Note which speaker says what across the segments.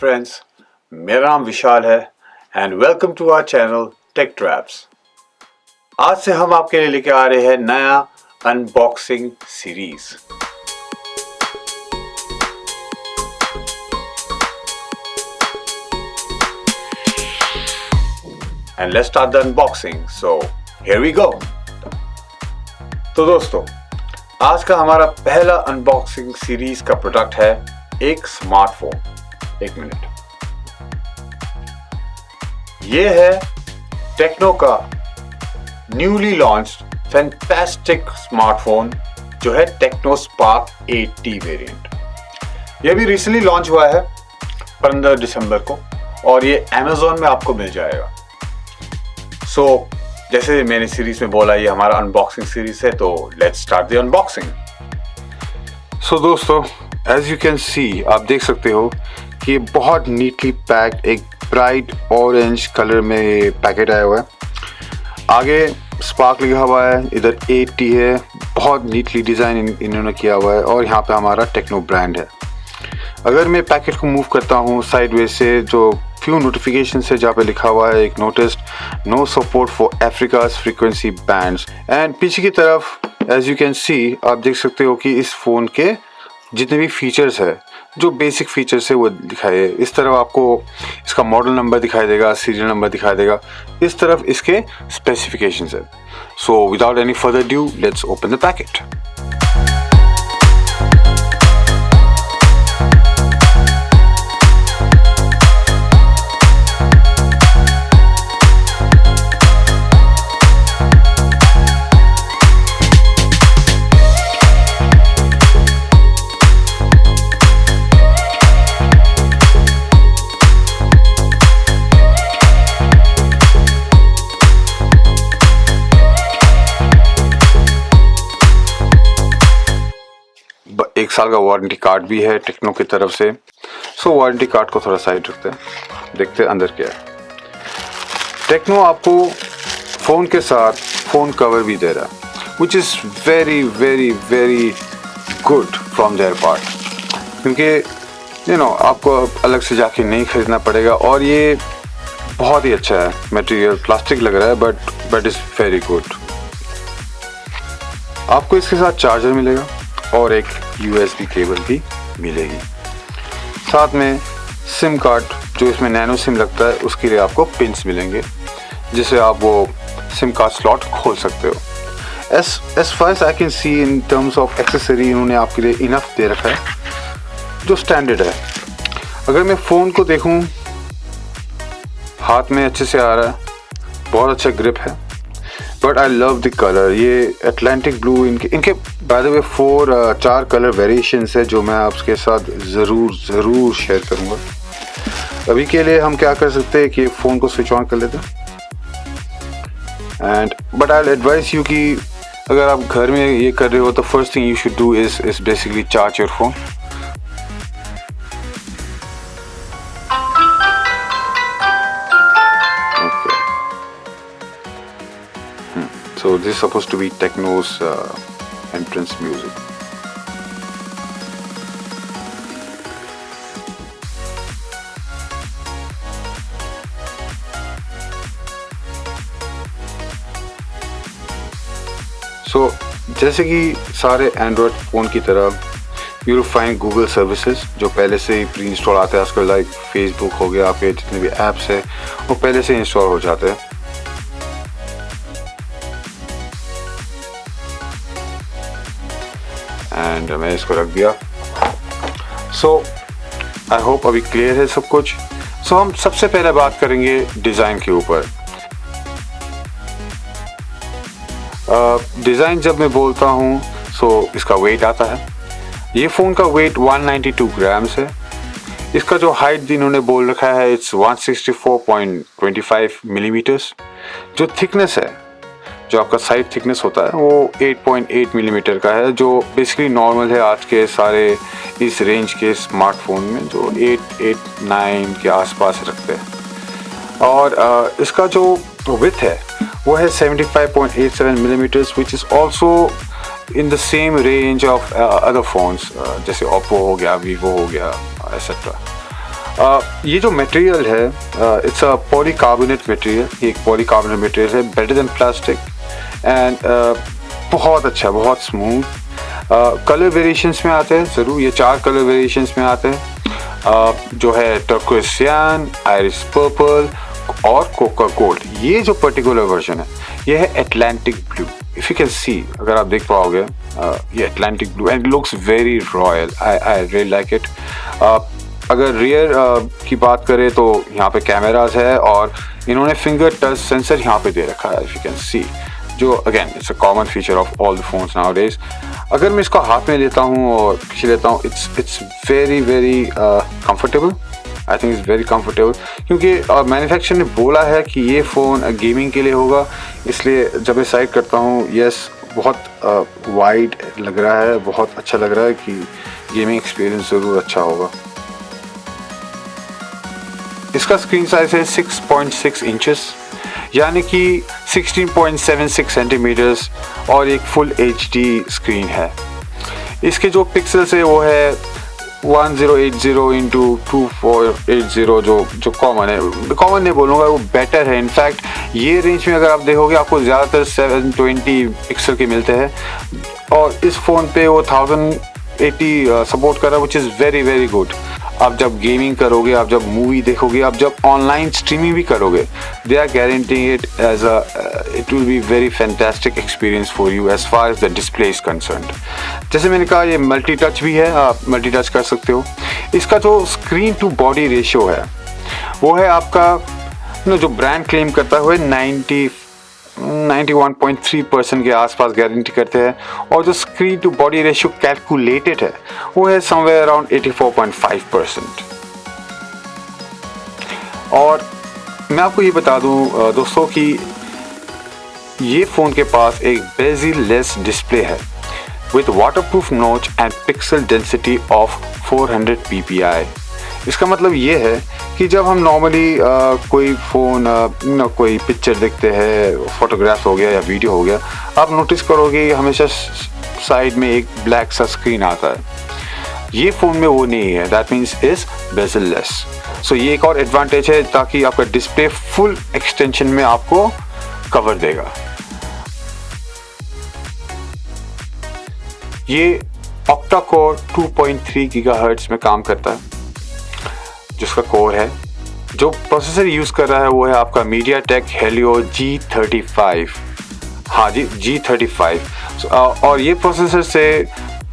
Speaker 1: Friends, मेरा नाम विशाल है and welcome to our channel tech traps. आज से हम आपके लिए लेके आ रहे हैं नया unboxing series. And let's start the unboxing. So here we go. तो दोस्तों, आज का हमारा पहला अनबॉक्सिंग सीरीज का प्रोडक्ट है एक स्मार्टफोन। एक मिनट, ये है टेक्नो का न्यूली लॉन्च्ड फैंटास्टिक स्मार्टफोन जो है टेक्नो स्पार्क 80 वेरिएंट। ये भी रिसेंटली लॉन्च हुआ है 15 दिसंबर को और ये अमेज़न में आपको मिल जाएगा। सो जैसे मैंने सीरीज में बोला, ये हमारा अनबॉक्सिंग सीरीज है, तो लेट्स स्टार्ट द अनबॉक्सिंग। सो दोस्तों, एज यू कैन सी, आप देख सकते हो कि बहुत नीटली पैक्ड एक ब्राइट ऑरेंज कलर में पैकेट आया हुआ है। आगे स्पार्क लिखा हुआ है, इधर 80 है, बहुत नीटली डिज़ाइन इन्होंने किया हुआ है और यहाँ पे हमारा टेक्नो ब्रांड है। अगर मैं पैकेट को मूव करता हूँ साइडवेज से, जो फ्यू नोटिफिकेशन है जहाँ पे लिखा हुआ है, एक noticed no support for Africa's frequency bands, and पीछे की तरफ एज यू कैन सी आप देख सकते हो कि इस फ़ोन के जितने भी फीचर्स है, जो बेसिक फीचर्स है वो दिखाए। इस तरफ आपको इसका मॉडल नंबर दिखाई देगा, सीरियल नंबर दिखाई देगा, इस तरफ इसके स्पेसिफिकेशंस है। So without any further due, let's open the packet. एक साल का वारंटी कार्ड भी है टेक्नो की तरफ से। सो वारंटी कार्ड को थोड़ा साइड रखते हैं, देखते हैं अंदर क्या है। टेक्नो आपको फ़ोन के साथ फ़ोन कवर भी दे रहा है, which is very very very good from there part, क्योंकि आपको अलग से जाके नहीं खरीदना पड़ेगा। और ये बहुत ही अच्छा है मटेरियल, प्लास्टिक लग रहा है बट इज़ वेरी गुड। आपको इसके साथ चार्जर मिलेगा और एक USB केबल भी मिलेगी। साथ में सिम कार्ड, जो इसमें नैनो सिम लगता है, उसके लिए आपको पिन्स मिलेंगे जिससे आप वो सिम कार्ड स्लॉट खोल सकते हो। As far as I can see in terms of accessory, इन्होंने आपके लिए इनफ दे रखा है जो स्टैंडर्ड है। अगर मैं फ़ोन को देखूं, हाथ में अच्छे से आ रहा है, बहुत अच्छा ग्रिप है, but I love the colour. ये अटलांटिक ब्लू, इनके by the way 4 colour variations है जो मैं आपके साथ ज़रूर शेयर करूँगा। अभी के लिए हम क्या कर सकते हैं कि फ़ोन को स्विच ऑन कर लेते हैं, and but I advice you कि अगर आप घर में ये कर रहे हो तो first thing you should do is basically charge your phone. So this is supposed to be Tecno's entrance music. So जैसे कि सारे एंड्रॉयड फ़ोन की तरह you will find Google services जो पहले से ही प्री इंस्टॉल आते हैं। आजकल लाइक फेसबुक हो गया, आपके जितने भी ऐप्स है वो पहले से इंस्टॉल हो जाते हैं। एंड मैं इसको रख दिया। सो आई होप अभी क्लियर है सब कुछ। सो हम सबसे पहले बात करेंगे डिज़ाइन के ऊपर। डिज़ाइन जब मैं बोलता हूँ इसका वेट आता है। ये फ़ोन का वेट 192 ग्राम्स है। इसका जो हाइट इन्होंने बोल रखा है इट्स 164.25 मिलीमीटर्स। जो थिकनेस है, जो आपका साइड थिकनेस होता है, वो 8.8 मिलीमीटर का है, जो बेसिकली नॉर्मल है आज के सारे इस रेंज के स्मार्टफोन में, जो 8-9 के आसपास रखते हैं। और इसका जो विड्थ है वो है 75.87 millimetres, which is also in the same range of other phones, जैसे ओप्पो हो गया, वीवो हो गया, एक्सेट्रा। ये जो मटेरियल है इट्स अ पॉलीकार्बोनेट मटेरियल, ये एक पॉलीकार्बोनेट मटेरियल है, बेटर देन प्लास्टिक एंड बहुत अच्छा, बहुत स्मूथ। कलर वेरिएशंस में आते हैं ज़रूर, ये 4 कलर वेरिएशंस में आते हैं जो है टर्कोइज सियान, आयरिस पर्पल और कोका गोल्ड। ये जो पर्टिकुलर वर्जन है ये है Atlantic blue. If you can see, अगर आप देख पाओगे ये Atlantic blue and looks very royal, I really like it. अगर रियर की बात करें तो यहाँ पे कैमराज है और इन्होंने फिंगर टच सेंसर यहाँ पे दे रखा है, इफ यू कैन सी, जो again it's a common feature of all the phones nowadays. अगर मैं इसको हाथ में लेता हूँ और खींच लेता हूँ, it's very very comfortable. I think it's very comfortable, क्योंकि मैन्युफैक्चरर ने बोला है कि ये फ़ोन गेमिंग के लिए होगा, इसलिए जब मैं साइड करता हूँ यस बहुत वाइड लग रहा है, बहुत अच्छा लग रहा है कि गेमिंग एक्सपीरियंस ज़रूर अच्छा होगा। इसका स्क्रीन साइज है 6.6 इंचेस यानी कि 16.76 सेंटीमीटर्स और एक फुल HD स्क्रीन है। इसके जो पिक्सल्स है वो है 1080x2480 जो कॉमन है, कॉमन नहीं बोलूँगा, वो बेटर है। इनफैक्ट ये रेंज में अगर आप देखोगे आपको ज़्यादातर 720 पिक्सल के मिलते हैं और इस फ़ोन पे वो 1080 सपोर्ट कर रहा है, which is very very good. आप जब गेमिंग करोगे, आप जब मूवी देखोगे, आप जब ऑनलाइन स्ट्रीमिंग भी करोगे, they are guaranteeing it as it will be very fantastic experience for you as far as the display is concerned. जैसे मैंने कहा ये मल्टी टच भी है, आप मल्टी टच कर सकते हो। इसका जो स्क्रीन टू बॉडी रेशियो है वो है आपका जो ब्रांड क्लेम करता है वो 91.3% के आसपास गारंटी करते हैं, और जो screen to body ratio calculated है वो है समवेयर अराउंड 84.5%। और मैं आपको ये बता दूं दोस्तों कि ये फ़ोन के पास एक बेजिल-लेस डिस्प्ले है with waterproof notch and pixel density of 400 ppi। इसका मतलब ये है कि जब हम नॉर्मली कोई फ़ोन कोई पिक्चर देखते हैं, फोटोग्राफ हो गया या वीडियो हो गया, आप नोटिस करोगे हमेशा साइड में एक ब्लैक सा स्क्रीन आता है। ये फ़ोन में वो नहीं है, दैट मीन्स इज बेजल-लेस। सो ये एक और एडवांटेज है ताकि आपका डिस्प्ले फुल एक्सटेंशन में आपको कवर देगा। ये octa-core 2.3 गीगाहर्ट्ज़ में काम करता है, जिसका कोर है। जो प्रोसेसर यूज़ कर रहा है वो है आपका MediaTek Helio G35। हाँ जी, G35। और ये प्रोसेसर से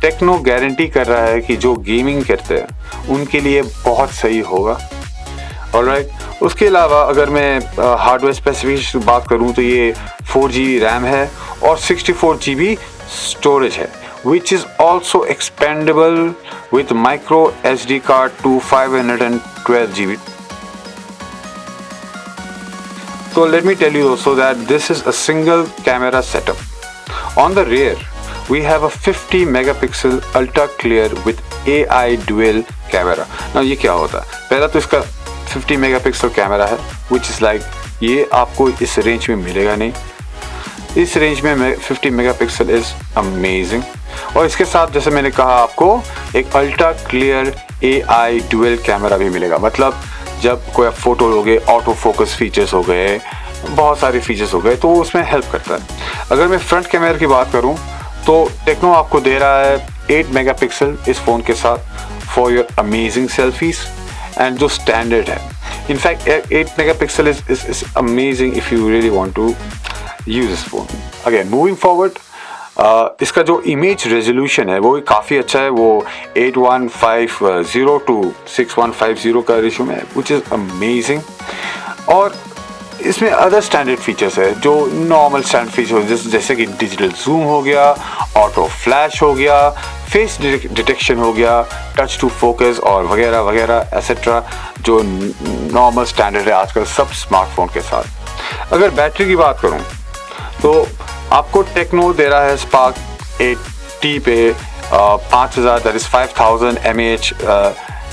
Speaker 1: टेक्नो गारंटी कर रहा है कि जो गेमिंग करते हैं उनके लिए बहुत सही होगा। ऑलराइट, उसके अलावा अगर मैं हार्डवेयर स्पेसिफिकेशन बात करूं तो ये 4GB रैम है और 64GB स्टोरेज है, which is also expandable with micro SD card to 512GB. So let me tell you also that this is a single camera setup. On the rear, we have a 50 megapixel ultra clear with AI dual camera. Now ये क्या होता है? पहला तो इसका 50 megapixel camera है, which is like ये आपको इस रेंज में मिलेगा नहीं। इस रेंज में 50 megapixel is amazing। और इसके साथ जैसे मैंने कहा आपको एक ultra clear AI dual camera भी मिलेगा। मतलब जब कोई आप फोटो लोगे, ऑटो फोकस फीचर्स हो गए, बहुत सारे फीचर्स हो गए, तो वो उसमें हेल्प करता है। अगर मैं फ्रंट कैमरा की बात करूं तो टेक्नो आपको दे रहा है 8 मेगापिक्सल इस फ़ोन के साथ for your amazing selfies and जो स्टैंडर्ड है। In fact 8 megapixel is amazing if you really want to use this phone. Again moving forward, इसका जो इमेज रेजोल्यूशन है वो भी काफ़ी अच्छा है। वो 8150 to 6150 का रेशियो में है, विच इज़ अमेजिंग। और इसमें अदर स्टैंडर्ड फीचर्स है जो नॉर्मल स्टैंडर्ड फीचर्स जैसे कि डिजिटल जूम हो गया, ऑटो फ्लैश हो गया, फेस डिटेक्शन हो गया, टच टू फोकस और वगैरह वगैरह एसेट्रा, जो नॉर्मल स्टैंडर्ड है आजकल सब स्मार्टफोन के साथ। अगर बैटरी की बात करूं तो आपको टेक्नो दे रहा है स्पार्क 8T पे 5000 that is 5000 mAh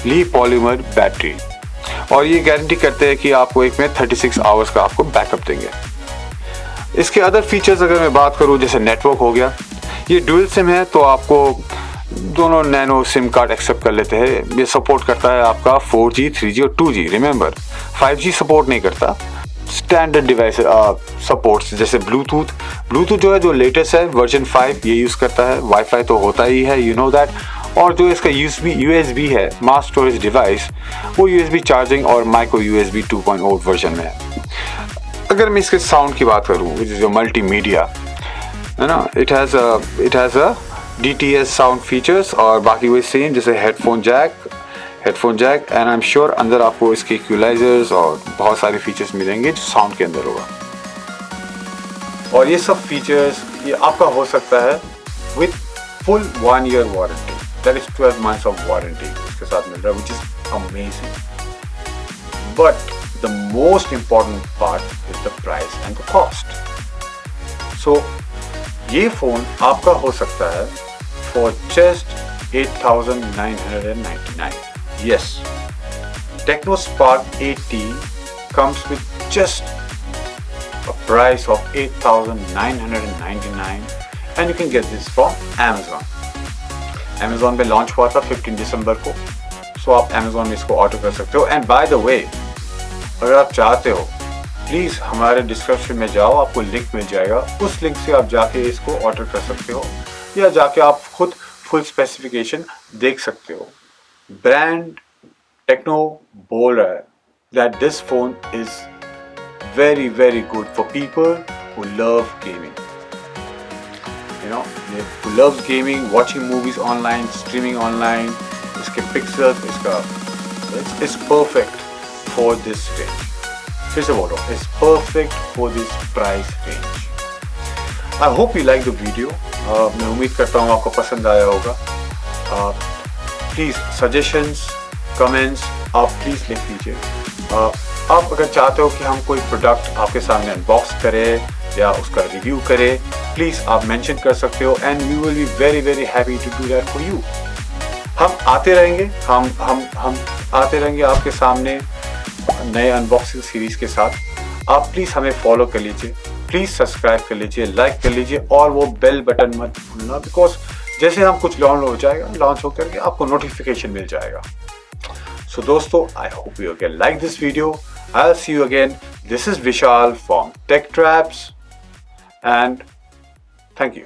Speaker 1: li polymer battery, और ये गारंटी करते हैं कि आपको एक में 36 आवर्स का आपको बैकअप देंगे। इसके अदर फीचर्स अगर मैं बात करूं जैसे नेटवर्क हो गया, ये डुअल सिम है तो आपको दोनों नैनो सिम कार्ड एक्सेप्ट कर लेते हैं। ये सपोर्ट करता है आपका 4G, 3G और 2G। रिमेंबर 5G सपोर्ट नहीं करता। स्टैंडर्ड डिवाइस सपोर्ट्स जैसे ब्लूटूथ जो है, जो लेटेस्ट है वर्जन 5 ये यूज़ करता है। वाईफाई तो होता ही है, यू नो दैट। और जो इसका USB है, मास स्टोरेज डिवाइस, वो USB चार्जिंग और माइक्रो USB 2.0 वर्जन में है। अगर मैं इसके साउंड की बात करूँ, विच इज़ जो मल्टीमीडिया है ना, it has a DTS sound features और बाकी वही सेम जैसे headphone jack and I am sure अंदर आपको इसके इक्वलाइजर्स और बहुत सारे फीचर्स मिलेंगे जो साउंड के अंदर होगा। और ये सब फीचर्स ये आपका हो सकता है with full 1 year warranty, that is 12 months of warranty इसके साथ मिल रहा है, which is amazing. But the most important part is the price and the cost. So ये फोन आपका हो सकता है for just 8,999। Yes, Techno Spark 8T comes with just a price of 8,999 and you can get this from Amazon. Amazon पे launch हुआ था 15 दिसंबर को, सो आप Amazon में इसको ऑर्डर कर सकते हो। एंड बाय द वे, अगर आप चाहते हो प्लीज़ हमारे डिस्क्रिप्शन में जाओ, आपको लिंक मिल जाएगा। उस लिंक से आप जाके इसको ऑर्डर कर सकते हो या जाके आप खुद फुल स्पेसिफिकेशन देख सकते हो। ब्रांड टेक्नो बोल रहा है that this phone is very very good for people who love gaming, you know, who loves gaming, watching movies online, streaming online. इसके pixels, इसका it's perfect for this range. फिर से बोल रहा हूँ, it's perfect for this price range. I hope you like the video. मैं उम्मीद करता हूँ आपको पसंद आया होगा। प्लीज़ सजेशंस, कमेंट्स आप प्लीज़ लिख लीजिए। आप अगर चाहते हो कि हम कोई प्रोडक्ट आपके सामने अनबॉक्स करें या उसका रिव्यू करें, प्लीज़ आप मेंशन कर सकते हो and we will be very very happy to do that for you. हम आते रहेंगे, हम आते रहेंगे आपके सामने नए अनबॉक्सिंग सीरीज़ के साथ। आप प्लीज़ हमें फॉलो कर लीजिए, प्लीज़ सब्सक्राइब कर लीजिए, लाइक कर लीजिए और वो बेल बटन मत भूलना, बिकॉज जैसे हम कुछ लॉन्च हो करके आपको नोटिफिकेशन मिल जाएगा। सो दोस्तों, I hope you again like this video. I will see you again. This is Vishal from TechTraps and thank you.